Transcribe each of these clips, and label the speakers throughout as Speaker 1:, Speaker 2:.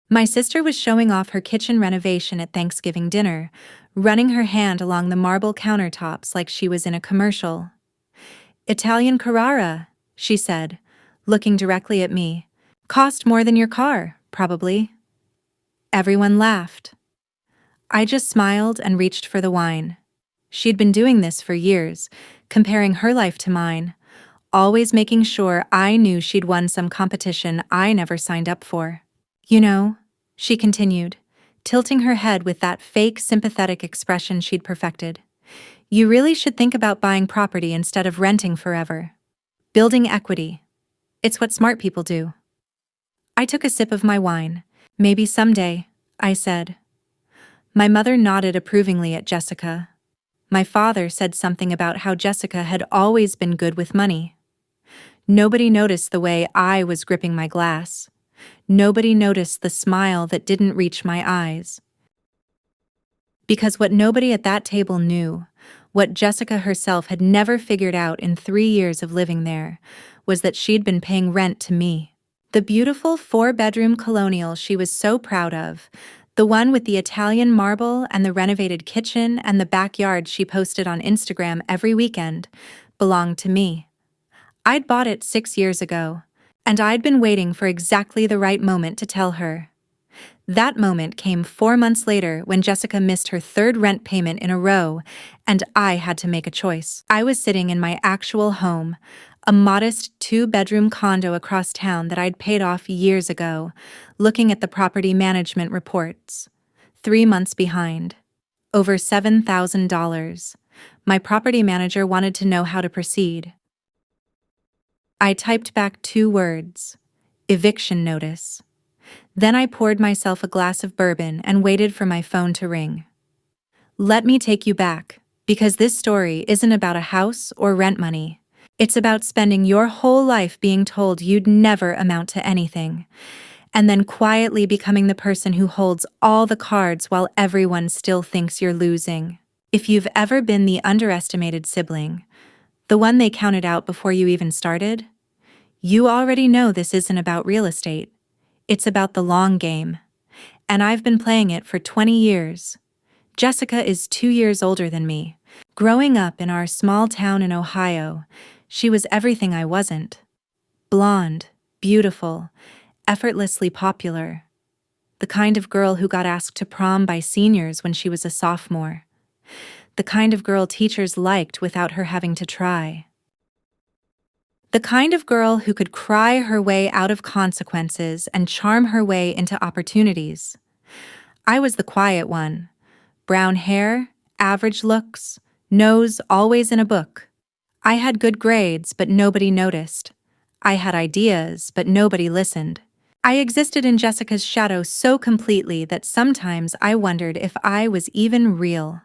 Speaker 1: My sister was showing off her kitchen renovation at Thanksgiving dinner, running her hand along the marble countertops like she was in a commercial. "Italian Carrara," she said, looking directly at me. "Cost more than your car, probably." Everyone laughed. I just smiled and reached for the wine. She'd been doing this for years, comparing her life to mine, always making sure I knew she'd won some competition I never signed up for. "You know," she continued, tilting her head with that fake sympathetic expression she'd perfected, "you really should think about buying property instead of renting forever. Building equity. It's what smart people do." I took a sip of my wine. "Maybe someday," I said. My mother nodded approvingly at Jessica. My father said something about how Jessica had always been good with money. Nobody noticed the way I was gripping my glass. Nobody noticed the smile that didn't reach my eyes. Because what nobody at that table knew, what Jessica herself had never figured out in 3 years of living there, was that she'd been paying rent to me. The beautiful 4-bedroom colonial she was so proud of, the one with the Italian marble and the renovated kitchen and the backyard she posted on Instagram every weekend, belonged to me. I'd bought it 6 years ago, and I'd been waiting for exactly the right moment to tell her. That moment came 4 months later when Jessica missed her 3rd rent payment in a row, and I had to make a choice. I was sitting in my actual home, a modest 2-bedroom condo across town that I'd paid off years ago, looking at the property management reports. 3 months behind. Over $7,000. My property manager wanted to know how to proceed. I typed back 2 words: eviction notice. Then I poured myself a glass of bourbon and waited for my phone to ring. Let me take you back, because this story isn't about a house or rent money. It's about spending your whole life being told you'd never amount to anything, and then quietly becoming the person who holds all the cards while everyone still thinks you're losing. If you've ever been the underestimated sibling, the one they counted out before you even started, you already know this isn't about real estate. It's about the long game. And I've been playing it for 20 years. Jessica is 2 years older than me. Growing up in our small town in Ohio, she was everything I wasn't. Blonde, beautiful, effortlessly popular. The kind of girl who got asked to prom by seniors when she was a sophomore. The kind of girl teachers liked without her having to try. The kind of girl who could cry her way out of consequences and charm her way into opportunities. I was the quiet one. Brown hair, average looks, nose always in a book. I had good grades, but nobody noticed. I had ideas, but nobody listened. I existed in Jessica's shadow so completely that sometimes I wondered if I was even real.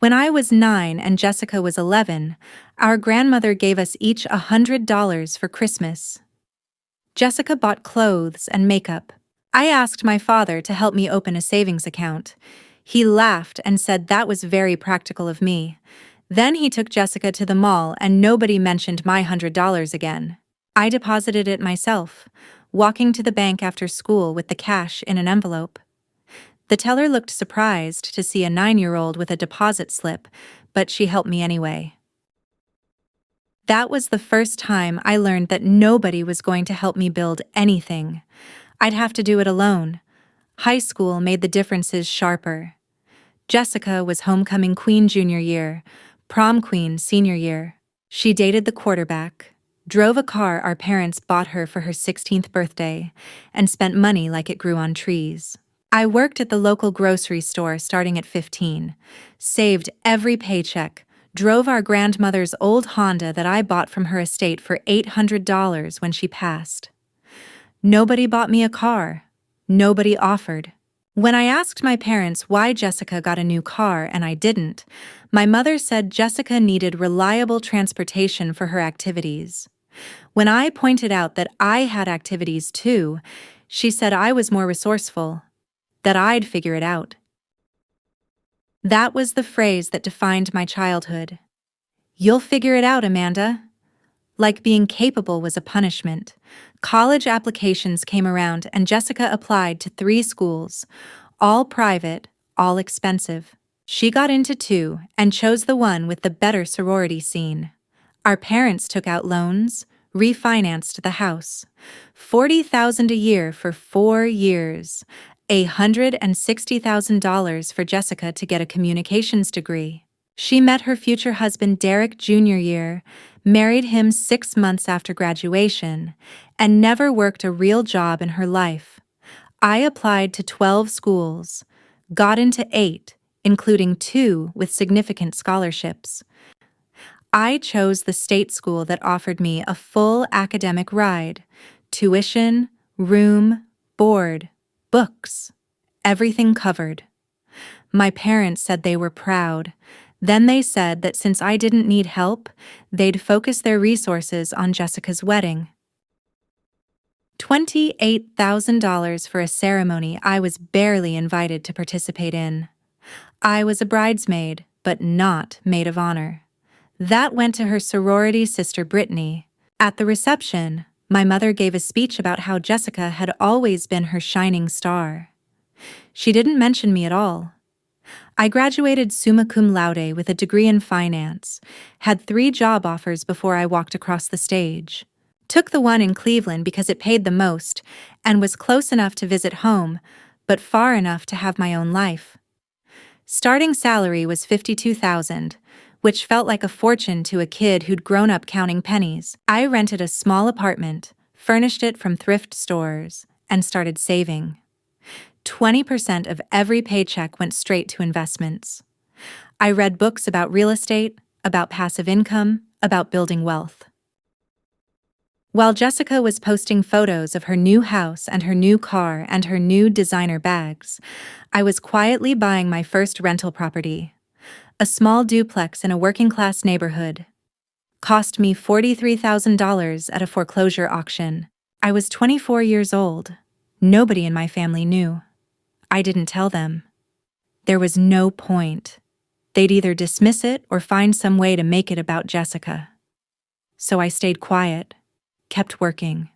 Speaker 1: When I was 9 and Jessica was 11, our grandmother gave us each $100 for Christmas. Jessica bought clothes and makeup. I asked my father to help me open a savings account. He laughed and said that was very practical of me. Then he took Jessica to the mall and nobody mentioned my $100 again. I deposited it myself, walking to the bank after school with the cash in an envelope. The teller looked surprised to see a 9-year-old with a deposit slip, but she helped me anyway. That was the first time I learned that nobody was going to help me build anything. I'd have to do it alone. High school made the differences sharper. Jessica was homecoming queen junior year, prom queen senior year. She dated the quarterback, drove a car our parents bought her for her 16th birthday, and spent money like it grew on trees. I worked at the local grocery store starting at 15, saved every paycheck, drove our grandmother's old Honda that I bought from her estate for $800 when she passed. Nobody bought me a car. Nobody offered. When I asked my parents why Jessica got a new car and I didn't, my mother said Jessica needed reliable transportation for her activities. When I pointed out that I had activities too, she said I was more resourceful, that I'd figure it out. That was the phrase that defined my childhood. "You'll figure it out, Amanda." like being capable was a punishment. College applications came around and Jessica applied to 3 schools, all private, all expensive. She got into 2 and chose the one with the better sorority scene. Our parents took out loans, refinanced the house. $40,000 a year for 4 years. $160,000 for Jessica to get a communications degree. She met her future husband Derek junior year, married him 6 months after graduation, and never worked a real job in her life. I applied to 12 schools, got into 8, including 2 with significant scholarships. I chose the state school that offered me a full academic ride, tuition, room, board, books, everything covered. My parents said they were proud. Then they said that since I didn't need help, they'd focus their resources on Jessica's wedding. $28,000 for a ceremony I was barely invited to participate in. I was a bridesmaid, but not maid of honor. That went to her sorority sister Brittany. At the reception, my mother gave a speech about how Jessica had always been her shining star. She didn't mention me at all. I graduated summa cum laude with a degree in finance, had 3 job offers before I walked across the stage. Took the one in Cleveland because it paid the most and was close enough to visit home, but far enough to have my own life. Starting salary was $52,000, which felt like a fortune to a kid who'd grown up counting pennies. I rented a small apartment, furnished it from thrift stores, and started saving. 20% of every paycheck went straight to investments. I read books about real estate, about passive income, about building wealth. While Jessica was posting photos of her new house and her new car and her new designer bags, I was quietly buying my first rental property. A small duplex in a working-class neighborhood. Cost me $43,000 at a foreclosure auction. I was 24 years old. Nobody in my family knew. I didn't tell them. There was no point. They'd either dismiss it or find some way to make it about Jessica. So I stayed quiet, kept working,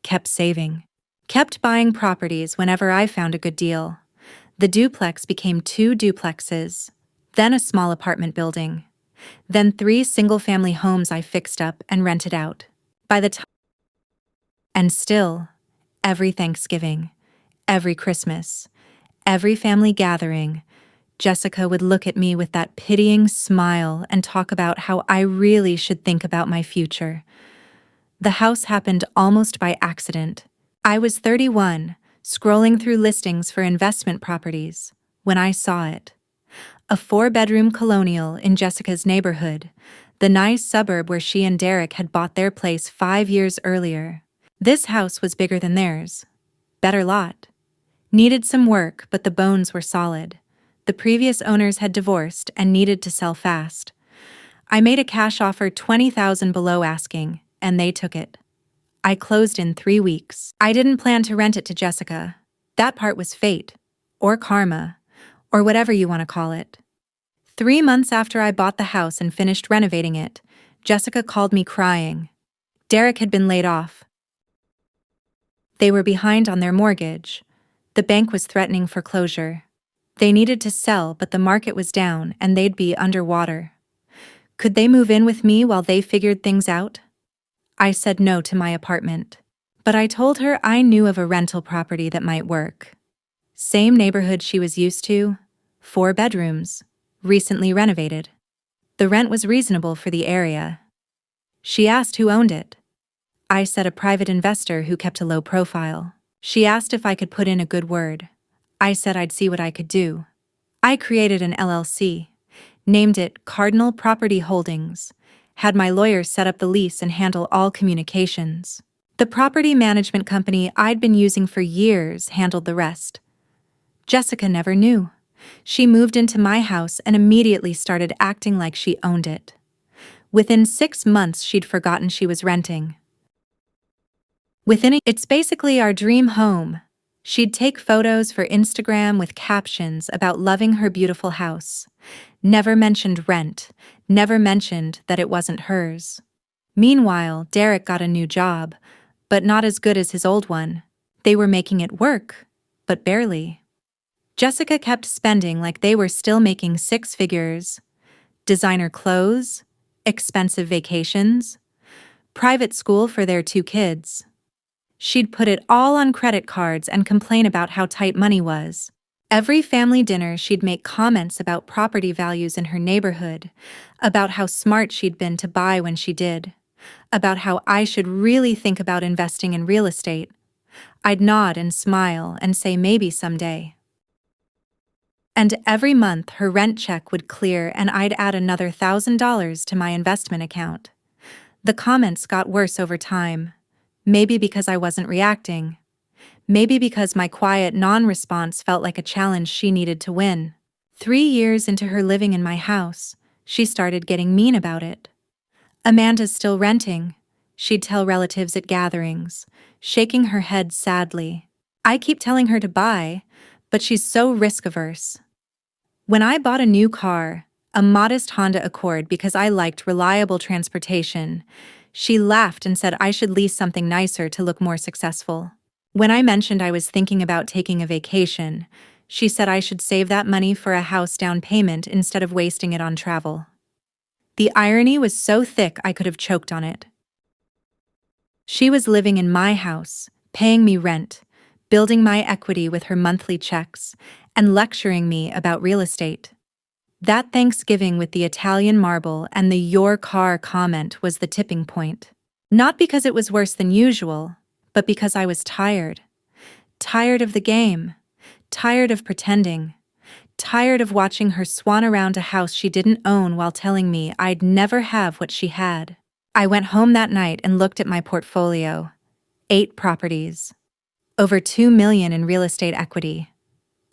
Speaker 1: kept saving, kept buying properties whenever I found a good deal. The duplex became 2 duplexes, then a small apartment building, then 3 single-family homes I fixed up and rented out. And still, every Thanksgiving, every Christmas, every family gathering, Jessica would look at me with that pitying smile and talk about how I really should think about my future. The house happened almost by accident. I was 31, scrolling through listings for investment properties, when I saw it. A 4-bedroom colonial in Jessica's neighborhood, the nice suburb where she and Derek had bought their place 5 years earlier. This house was bigger than theirs. Better lot. Needed some work, but the bones were solid. The previous owners had divorced and needed to sell fast. I made a cash offer $20,000 below asking, and they took it. I closed in 3 weeks. I didn't plan to rent it to Jessica. That part was fate, or karma, or whatever you want to call it. 3 months after I bought the house and finished renovating it, Jessica called me crying. Derek had been laid off. They were behind on their mortgage. The bank was threatening foreclosure. They needed to sell, but the market was down and they'd be underwater. Could they move in with me while they figured things out? I said no to my apartment. But I told her I knew of a rental property that might work. Same neighborhood she was used to, 4 bedrooms, recently renovated. The rent was reasonable for the area. She asked who owned it. I said a private investor who kept a low profile. She asked if I could put in a good word. I said I'd see what I could do. I created an LLC, named it Cardinal Property Holdings, had my lawyers set up the lease and handle all communications. The property management company I'd been using for years handled the rest. Jessica never knew. She moved into my house and immediately started acting like she owned it. Within 6 months, she'd forgotten she was renting. It's basically our dream home. She'd take photos for Instagram with captions about loving her beautiful house. Never mentioned rent, never mentioned that it wasn't hers. Meanwhile, Derek got a new job, but not as good as his old one. They were making it work, but barely. Jessica kept spending like they were still making six figures. Designer clothes, expensive vacations, private school for their two kids. She'd put it all on credit cards and complain about how tight money was. Every family dinner, she'd make comments about property values in her neighborhood, about how smart she'd been to buy when she did, about how I should really think about investing in real estate. I'd nod and smile and say maybe someday. And every month her rent check would clear and I'd add another $1,000 to my investment account. The comments got worse over time. Maybe because I wasn't reacting. Maybe because my quiet non-response felt like a challenge she needed to win. 3 years into her living in my house, she started getting mean about it. Amanda's still renting, she'd tell relatives at gatherings, shaking her head sadly. I keep telling her to buy, but she's so risk-averse. When I bought a new car, a modest Honda Accord because I liked reliable transportation, she laughed and said I should lease something nicer to look more successful. When I mentioned I was thinking about taking a vacation, she said I should save that money for a house down payment instead of wasting it on travel. The irony was so thick I could have choked on it. She was living in my house, paying me rent, building my equity with her monthly checks, and lecturing me about real estate. That Thanksgiving with the Italian marble and the "your car" comment was the tipping point. Not because it was worse than usual, but because I was tired. Tired of the game. Tired of pretending. Tired of watching her swan around a house she didn't own while telling me I'd never have what she had. I went home that night and looked at my portfolio. 8 properties. Over $2 million in real estate equity.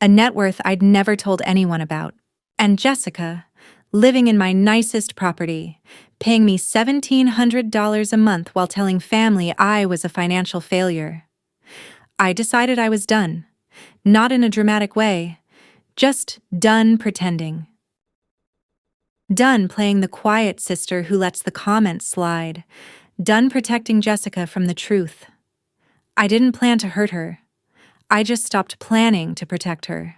Speaker 1: A net worth I'd never told anyone about. And Jessica, living in my nicest property, paying me $1,700 a month while telling family I was a financial failure. I decided I was done. Not in a dramatic way. Just done pretending. Done playing the quiet sister who lets the comments slide. Done protecting Jessica from the truth. I didn't plan to hurt her. I just stopped planning to protect her.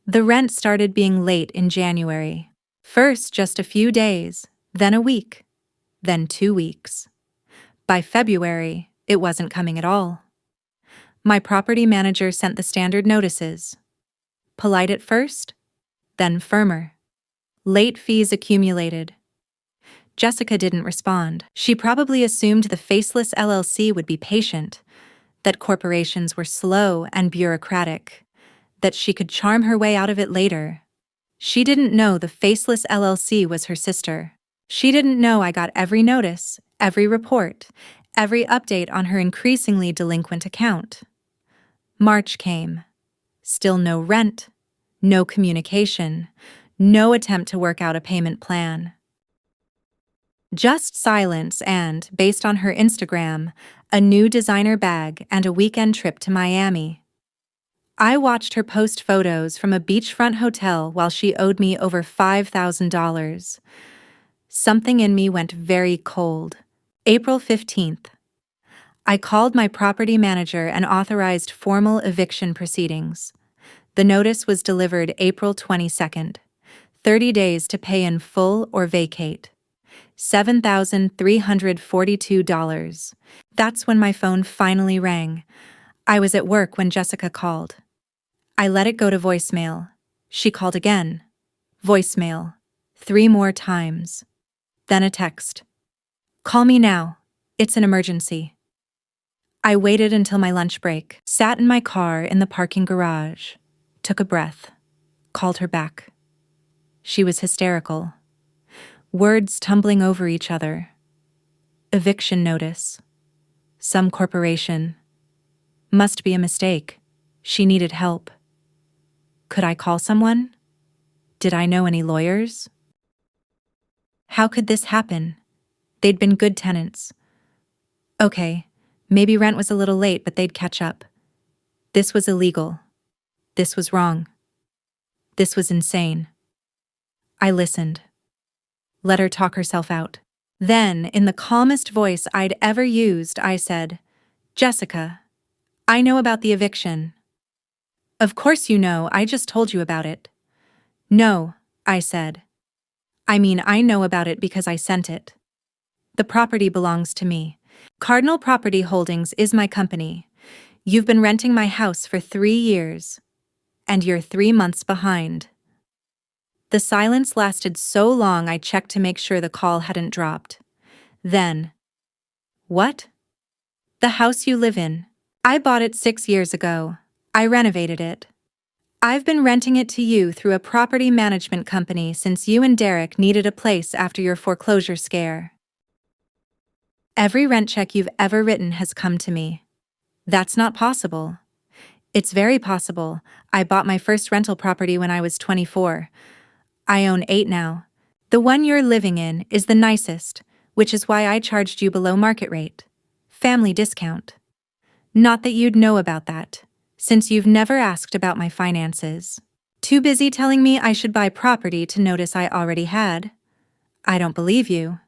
Speaker 1: The rent started being late in January. First just a few days, then a week, then 2 weeks. By February, it wasn't coming at all. My property manager sent the standard notices. Polite at first, then firmer. Late fees accumulated. Jessica didn't respond. She probably assumed the faceless LLC would be patient, that corporations were slow and bureaucratic, that she could charm her way out of it later. She didn't know the faceless LLC was her sister. She didn't know I got every notice, every report, every update on her increasingly delinquent account. March came. Still no rent, no communication, no attempt to work out a payment plan. Just silence and, based on her Instagram, a new designer bag and a weekend trip to Miami. I watched her post photos from a beachfront hotel while she owed me over $5,000. Something in me went very cold. April 15th. I called my property manager and authorized formal eviction proceedings. The notice was delivered April 22nd. 30 days to pay in full or vacate. $7,342. That's when my phone finally rang. I was at work when Jessica called. I let it go to voicemail. She called again. Voicemail. 3 more times. Then a text. Call me now. It's an emergency. I waited until my lunch break, sat in my car in the parking garage, took a breath, called her back. She was hysterical. Words tumbling over each other. Eviction notice. Some corporation. Must be a mistake. She needed help. Could I call someone? Did I know any lawyers? How could this happen? They'd been good tenants. Okay, maybe rent was a little late, but they'd catch up. This was illegal. This was wrong. This was insane. I listened. Let her talk herself out. Then, in the calmest voice I'd ever used, I said, "Jessica, I know about the eviction." "Of course you know, I just told you about it." "No," I said. "I mean, I know about it because I sent it. The property belongs to me. Cardinal Property Holdings is my company. You've been renting my house for 3 years, and you're 3 months behind." The silence lasted so long I checked to make sure the call hadn't dropped. Then, "What?" "The house you live in. I bought it 6 years ago. I renovated it. I've been renting it to you through a property management company since you and Derek needed a place after your foreclosure scare. Every rent check you've ever written has come to me." "That's not possible." "It's very possible. I bought my first rental property when I was 24. I own 8 now. The one you're living in is the nicest, which is why I charged you below market rate. Family discount. Not that you'd know about that, since you've never asked about my finances. Too busy telling me I should buy property to notice I already had. I don't believe you.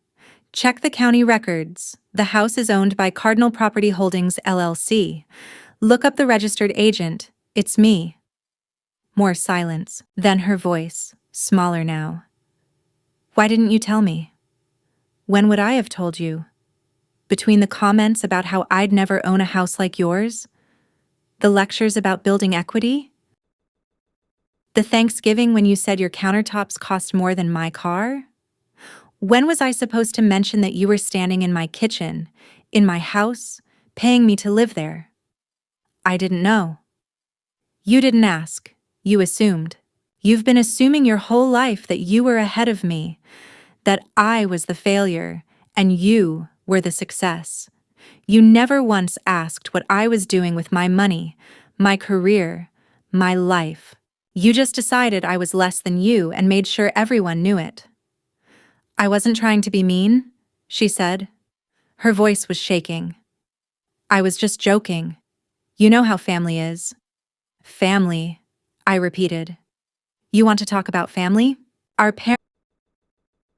Speaker 1: Check the county records. The house is owned by Cardinal Property Holdings, LLC. Look up the registered agent. It's me." More silence, then her voice, smaller now. "Why didn't you tell me?" "When would I have told you? Between the comments about how I'd never own a house like yours, the lectures about building equity, the Thanksgiving when you said your countertops cost more than my car? When was I supposed to mention that you were standing in my kitchen, in my house, paying me to live there? I didn't know." "You didn't ask. You assumed. You've been assuming your whole life that you were ahead of me, that I was the failure, and you were the success. You never once asked what I was doing with my money, my career, my life. You just decided I was less than you and made sure everyone knew it." "I wasn't trying to be mean," she said. Her voice was shaking. "I was just joking. You know how family is." "Family," I repeated. "You want to talk about family? Our parents.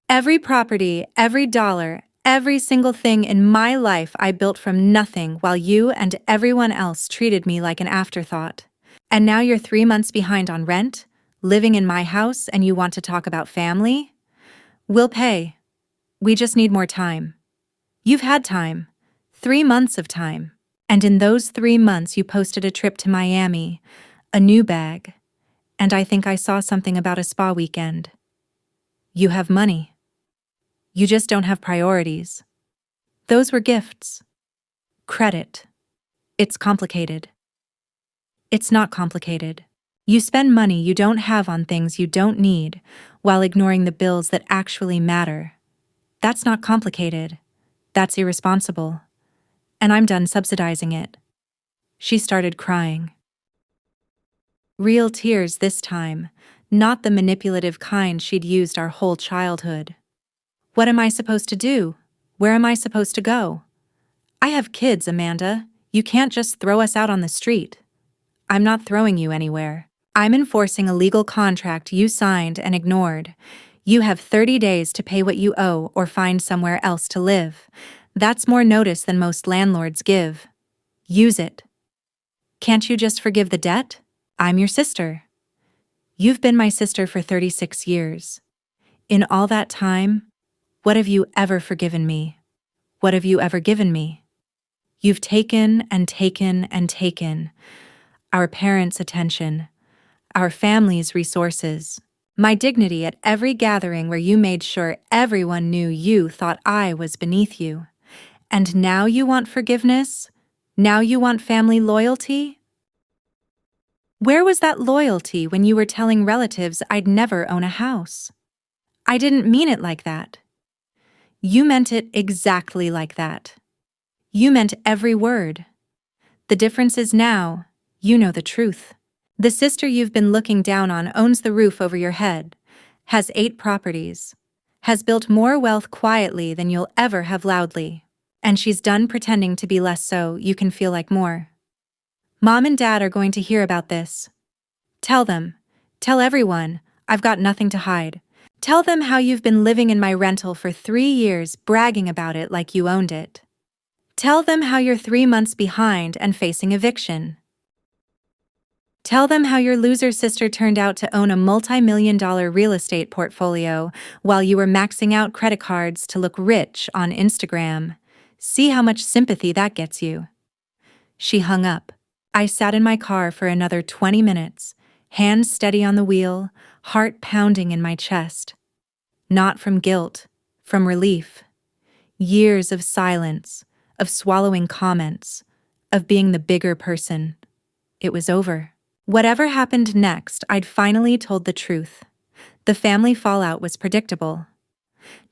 Speaker 1: Every property, every dollar, every single thing in my life I built from nothing while you and everyone else treated me like an afterthought. And now you're 3 months behind on rent, living in my house, and you want to talk about family? We'll pay. We just need more time. You've had time. 3 months of time. And in those 3 months you posted a trip to Miami, a new bag, and I think I saw something about a spa weekend. You have money. You just don't have priorities. Those were gifts. Credit. It's complicated." "It's not complicated. You spend money you don't have on things you don't need while ignoring the bills that actually matter. That's not complicated. That's irresponsible. And I'm done subsidizing it." She started crying. Real tears this time, not the manipulative kind she'd used our whole childhood. "What am I supposed to do? Where am I supposed to go? I have kids, Amanda. You can't just throw us out on the street." "I'm not throwing you anywhere. I'm enforcing a legal contract you signed and ignored. You have 30 days to pay what you owe or find somewhere else to live. That's more notice than most landlords give. Use it. Can't you just forgive the debt? I'm your sister. You've been my sister for 36 years. In all that time, what have you ever forgiven me? What have you ever given me? You've taken and taken and taken. Our parents' attention, our family's resources, my dignity at every gathering where you made sure everyone knew you thought I was beneath you. And now you want forgiveness? Now you want family loyalty? Where was that loyalty when you were telling relatives I'd never own a house? I didn't mean it like that. You meant it exactly like that. You meant every word. The difference is now, you know the truth. The sister you've been looking down on owns the roof over your head, has 8 properties, has built more wealth quietly than you'll ever have loudly, and she's done pretending to be less so you can feel like more. Mom and Dad are going to hear about this. Tell them. Tell everyone. I've got nothing to hide. Tell them how you've been living in my rental for 3 years, bragging about it like you owned it. Tell them how you're 3 months behind and facing eviction. Tell them how your loser sister turned out to own a multi-million-dollar real estate portfolio while you were maxing out credit cards to look rich on Instagram. See how much sympathy that gets you. She hung up. I sat in my car for another 20 minutes, hands steady on the wheel, heart pounding in my chest. Not from guilt, from relief. Years of silence, of swallowing comments, of being the bigger person. It was over. Whatever happened next, I'd finally told the truth. The family fallout was predictable.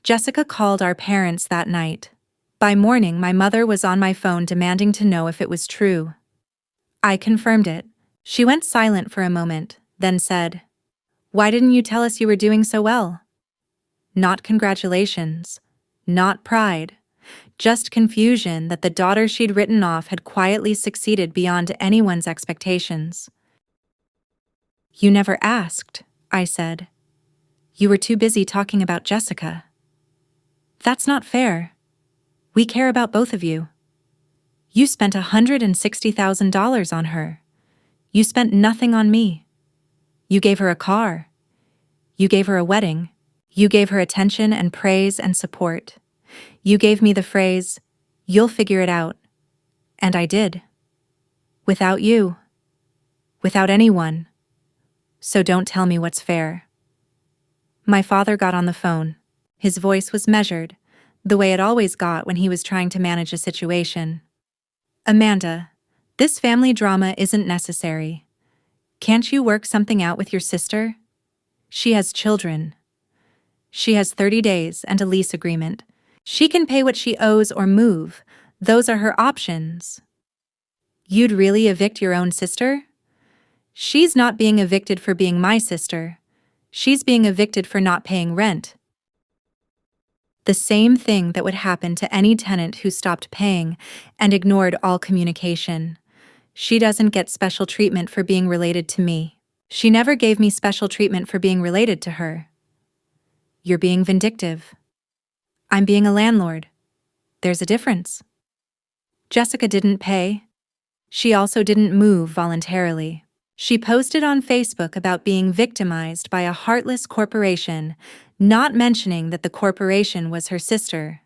Speaker 1: Jessica called our parents that night. By morning, my mother was on my phone demanding to know if it was true. I confirmed it. She went silent for a moment, then said, "Why didn't you tell us you were doing so well?" Not congratulations, not pride, just confusion that the daughter she'd written off had quietly succeeded beyond anyone's expectations. "You never asked," I said. "You were too busy talking about Jessica." "That's not fair. We care about both of you. You spent $160,000 on her. You spent nothing on me. You gave her a car. You gave her a wedding. You gave her attention and praise and support. You gave me the phrase, 'You'll figure it out.' And I did. Without you. Without anyone. So don't tell me what's fair." My father got on the phone. His voice was measured, the way it always got when he was trying to manage a situation. "Amanda, this family drama isn't necessary. Can't you work something out with your sister? She has children. She has 30 days and a lease agreement. She can pay what she owes or move. Those are her options." "You'd really evict your own sister?" "She's not being evicted for being my sister. She's being evicted for not paying rent." The same thing that would happen to any tenant who stopped paying and ignored all communication. She doesn't get special treatment for being related to me. She never gave me special treatment for being related to her. You're being vindictive. I'm being a landlord. There's a difference. Jessica didn't pay. She also didn't move voluntarily. She posted on Facebook about being victimized by a heartless corporation, not mentioning that the corporation was her sister.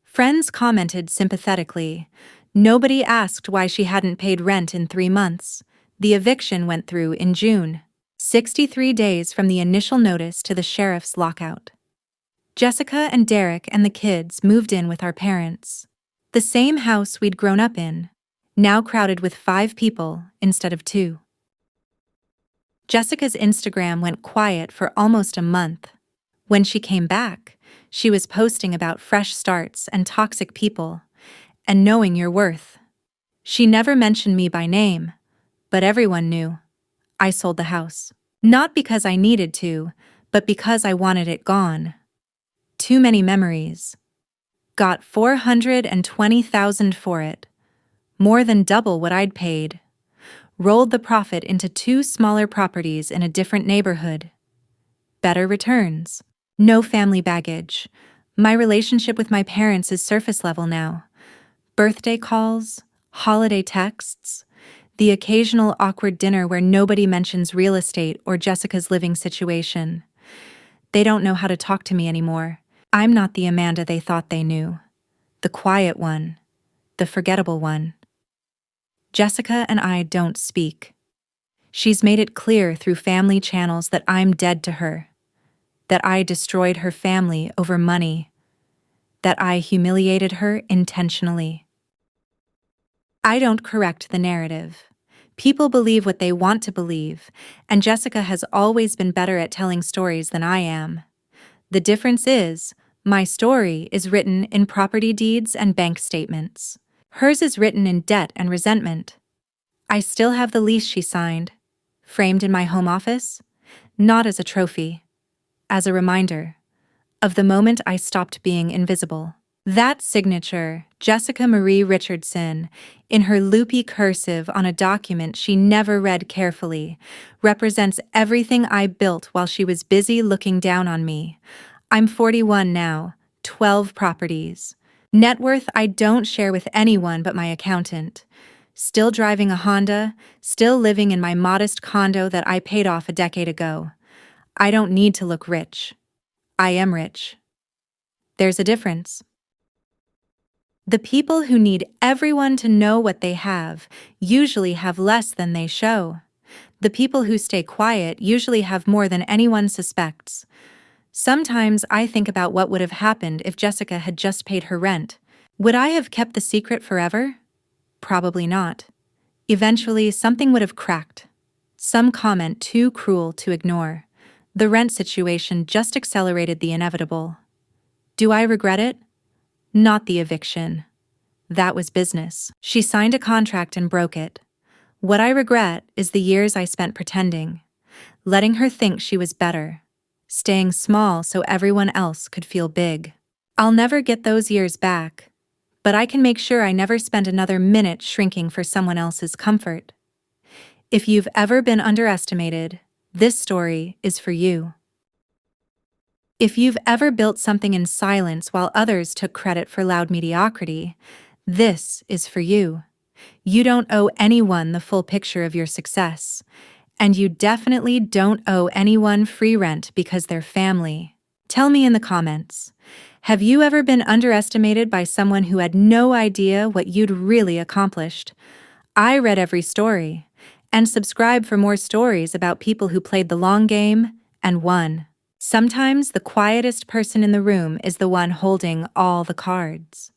Speaker 1: Friends commented sympathetically. Nobody asked why she hadn't paid rent in 3 months. The eviction went through in June, 63 days from the initial notice to the sheriff's lockout. Jessica and Derek and the kids moved in with our parents. The same house we'd grown up in, now crowded with 5 people instead of 2. Jessica's Instagram went quiet for almost a month. When she came back, she was posting about fresh starts and toxic people, and knowing your worth. She never mentioned me by name, but everyone knew. I sold the house. Not because I needed to, but because I wanted it gone. Too many memories. Got $420,000 for it. More than double what I'd paid. Rolled the profit into 2 smaller properties in a different neighborhood. Better returns. No family baggage. My relationship with my parents is surface level now. Birthday calls, holiday texts, the occasional awkward dinner where nobody mentions real estate or Jessica's living situation. They don't know how to talk to me anymore. I'm not the Amanda they thought they knew. The quiet one. The forgettable one. Jessica and I don't speak. She's made it clear through family channels that I'm dead to her. That I destroyed her family over money. That I humiliated her intentionally. I don't correct the narrative. People believe what they want to believe, and Jessica has always been better at telling stories than I am. The difference is, my story is written in property deeds and bank statements. Hers is written in debt and resentment. I still have the lease she signed, framed in my home office, not as a trophy, as a reminder of the moment I stopped being invisible. That signature, Jessica Marie Richardson, in her loopy cursive on a document she never read carefully, represents everything I built while she was busy looking down on me. I'm 41 now, 12 properties. Net worth I don't share with anyone but my accountant. Still driving a Honda, still living in my modest condo that I paid off a decade ago. I don't need to look rich. I am rich. There's a difference. The people who need everyone to know what they have usually have less than they show. The people who stay quiet usually have more than anyone suspects. Sometimes I think about what would have happened if Jessica had just paid her rent. Would I have kept the secret forever? Probably not. Eventually, something would have cracked. Some comment too cruel to ignore. The rent situation just accelerated the inevitable. Do I regret it? Not the eviction. That was business. She signed a contract and broke it. What I regret is the years I spent pretending, letting her think she was better, staying small so everyone else could feel big. I'll never get those years back, but I can make sure I never spend another minute shrinking for someone else's comfort. If you've ever been underestimated, this story is for you. If you've ever built something in silence while others took credit for loud mediocrity, this is for you. You don't owe anyone the full picture of your success, and you definitely don't owe anyone free rent because they're family. Tell me in the comments, have you ever been underestimated by someone who had no idea what you'd really accomplished? I read every story, and subscribe for more stories about people who played the long game and won. Sometimes the quietest person in the room is the one holding all the cards.